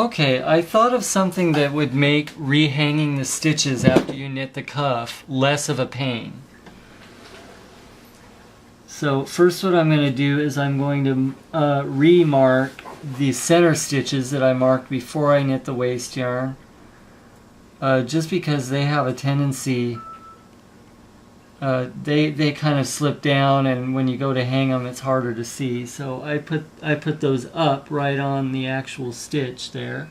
Okay, I thought of something that would make rehanging the stitches after you knit the cuff less of a pain. So first what I'm going to do is I'm going to remark the center stitches that I marked before I knit the waste yarn, just because they have a tendency, they kind of slip down, and when you go to hang them it's harder to see. So I put those up right on the actual stitch there,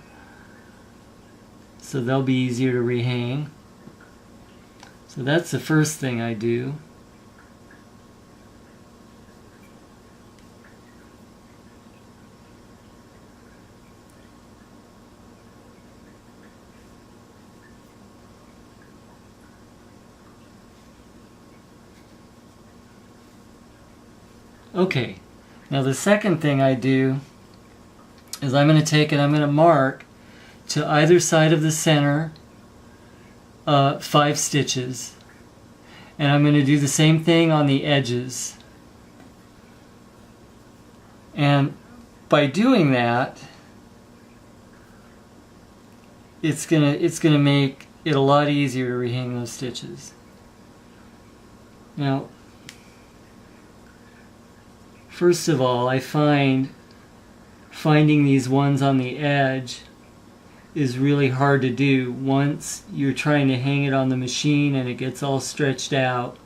so they'll be easier to rehang. So that's the first thing I do. Okay, now the second thing I do is I'm going to take and I'm going to mark to either side of the center 5 stitches, and I'm going to do the same thing on the edges. And by doing that, it's gonna make it a lot easier to rehang those stitches. Now, first of all, I finding these ones on the edge is really hard to do once you're trying to hang it on the machine and it gets all stretched out.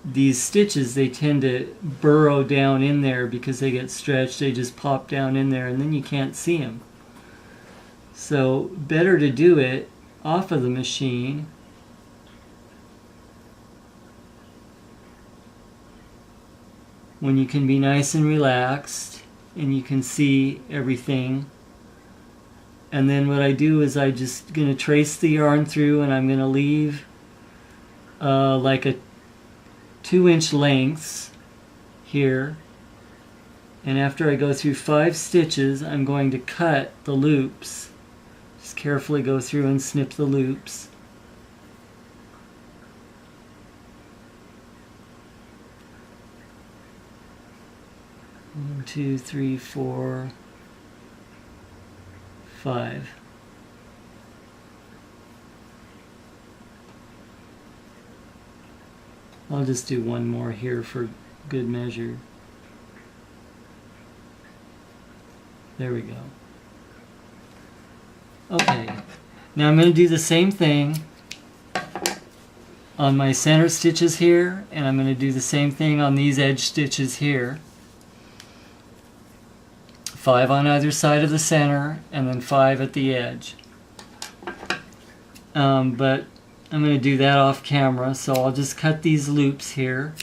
These stitches, they tend to burrow down in there because they get stretched. They just pop down in there and then you can't see them. So better to do it off of the machine. When you can be nice and relaxed and you can see everything. And then what I do is I just going to trace the yarn through, and I'm going to leave like a 2-inch lengths here. And after I go through 5 stitches, I'm going to cut the loops. Just carefully go through and snip the loops. One, 2, 3, 4, 5. I'll just do one more here for good measure. There we go. Okay, now I'm going to do the same thing on my center stitches here, and I'm going to do the same thing on these edge stitches here. 5 on either side of the center, and then 5 at the edge. But I'm going to do that off camera, so I'll just cut these loops here.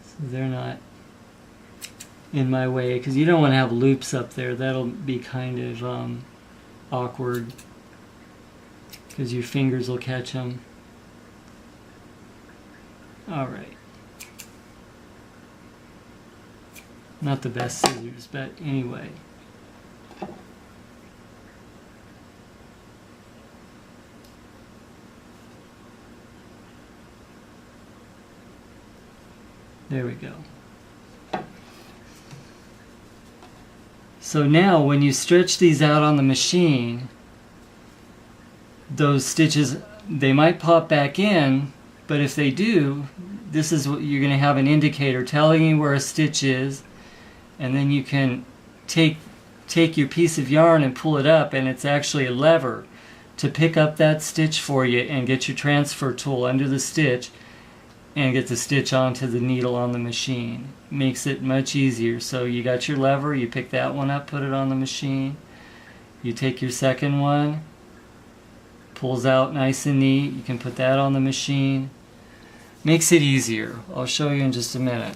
So they're not in my way, because you don't want to have loops up there. That'll be kind of awkward, because your fingers will catch them. Alright. Not the best scissors, but anyway. There we go. So now when you stretch these out on the machine, those stitches, they might pop back in, but if they do, this is what you're going to have, an indicator telling you where a stitch is, and then you can take your piece of yarn and pull it up, and it's actually a lever to pick up that stitch for you and get your transfer tool under the stitch and get the stitch onto the needle on the machine. Makes it much easier. So you got your lever, you pick that one up, put it on the machine, you take your second one, pulls out nice and neat, you can put that on the machine. Makes it easier. I'll show you in just a minute.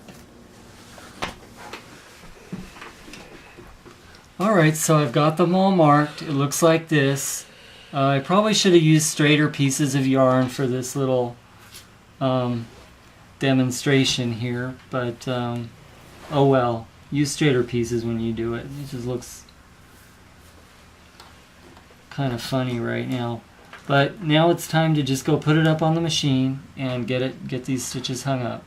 Alright, so I've got them all marked. It looks like this. I probably should have used straighter pieces of yarn for this little demonstration here, but oh well. Use straighter pieces when you do it. It just looks kind of funny right now. But now it's time to just go put it up on the machine and get these stitches hung up.